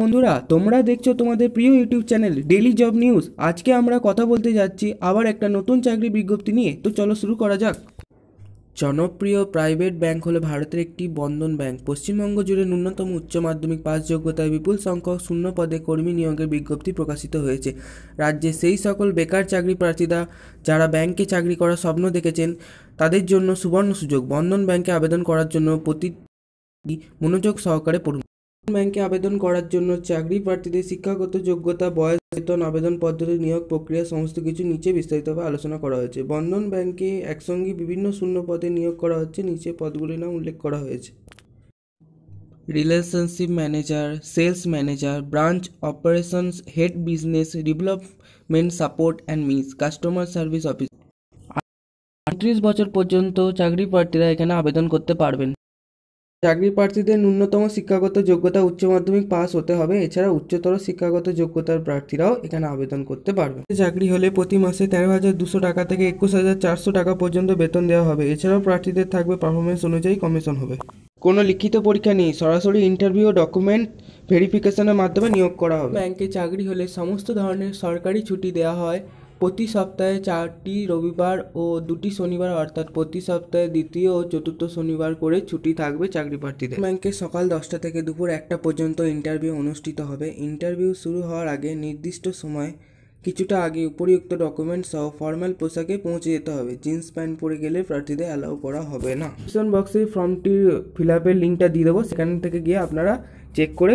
বন্ধুরা, তোমরা দেখছো তোমাদের প্রিয় YouTube channel daily job news. আজকে আমরা কথা বলতে যাচ্ছি আবার একটা নতুন চাকরি বিজ্ঞপ্তি নিয়ে। তো চলো শুরু করা যাক। জনপ্রিয় প্রাইভেট ব্যাংক হলো ভারতের একটি বন্ধন ব্যাংক। পশ্চিমবঙ্গ জুড়ে ন্যূনতম উচ্চ মাধ্যমিক পাস যোগ্যতায় বিপুল সংখ্যক শূন্য পদে কর্মী নিয়োগের বিজ্ঞপ্তি প্রকাশিত হয়েছে। রাজ্যে সেই সকল বেকার চাকরি প্রার্থীরা যারা ব্যাংকে চাকরি করার স্বপ্ন দেখেছেন তাদের জন্য সুবর্ণ সুযোগ। বন্ধন ব্যাংকে আবেদন করার জন্য প্রতিটি মনোযোগ সহকারে পড়ুন। ব্যাংকে আবেদন করার জন্য চাকরি প্রার্থীদের শিক্ষাগত যোগ্যতা, বয়স, বেতন, আবেদন পদ্ধতি, নিয়োগ প্রক্রিয়া সমস্ত কিছু নিচে বিস্তারিতভাবে আলোচনা করা হয়েছে। বন্ধন ব্যাংকে একসঙ্গে বিভিন্ন শূন্য পদে নিয়োগ করা হচ্ছে। নিচে পদগুলির নাম উল্লেখ করা হয়েছে: relationship manager, sales manager, branch operations head, business development support and MIS, customer service office. ৩৮ বছর পর্যন্ত চাকরি প্রার্থীরা এখানে আবেদন করতে পারবেন। চাকরি প্রার্থীদের ন্যূনতম শিক্ষাগত যোগ্যতা উচ্চ মাধ্যমিক পাস হতে হবে। এছাড়া উচ্চতর শিক্ষাগত যোগ্যতার প্রার্থীরাও এখানে আবেদন করতে পারবে। চাকরি হলে প্রতি মাসে 13,200 টাকা থেকে 21,400 টাকা পর্যন্ত বেতন দেওয়া হবে। এছাড়াও প্রার্থীদের থাকবে পারফরমেন্স অনুযায়ী কমিশন হবে। কোনো লিখিত পরীক্ষা নেই, সরাসরি ইন্টারভিউ ও ডকুমেন্ট ভেরিফিকেশনের মাধ্যমে নিয়োগ করা হবে। ব্যাংকে চাকরি হলে সমস্ত ধরনের সরকারি ছুটি দেওয়া হয়। প্রতি সপ্তাহে 4টি রবিবার ও 2টি শনিবার, অর্থাৎ প্রতি সপ্তাহে দ্বিতীয় ও চতুর্থ শনিবার করে ছুটি থাকবে চাকরি প্রার্থীদের। ব্যাংকে সকাল 10টা থেকে দুপুর 1টা পর্যন্ত ইন্টারভিউ অনুষ্ঠিত হবে। ইন্টারভিউ শুরু হওয়ার আগে নির্দিষ্ট সময় কিছুটা আগে উপরিউক্ত ডকুমেন্ট সহ ফর্মাল পোশাকে পৌঁছে যেতে হবে। জিন্স প্যান্ট পরে গেলে প্রার্থীদের অ্যালাউ করা হবে না। ডিসক্রিপশন বক্সে ফর্মটির ফিল আপের লিঙ্কটা দিয়ে দেবো, সেখান থেকে গিয়ে আপনারা চেক করে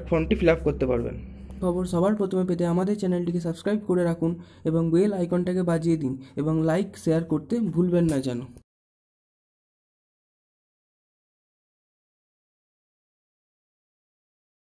ফর্মটি ফিল আপ করতে পারবেন। খবর সবার প্রথমে পেতে আমাদের চ্যানেলটিকে সাবস্ক্রাইব করে রাখুন এবং বেল আইকনটাকে বাজিয়ে দিন এবং লাইক শেয়ার করতে ভুলবেন না যেন।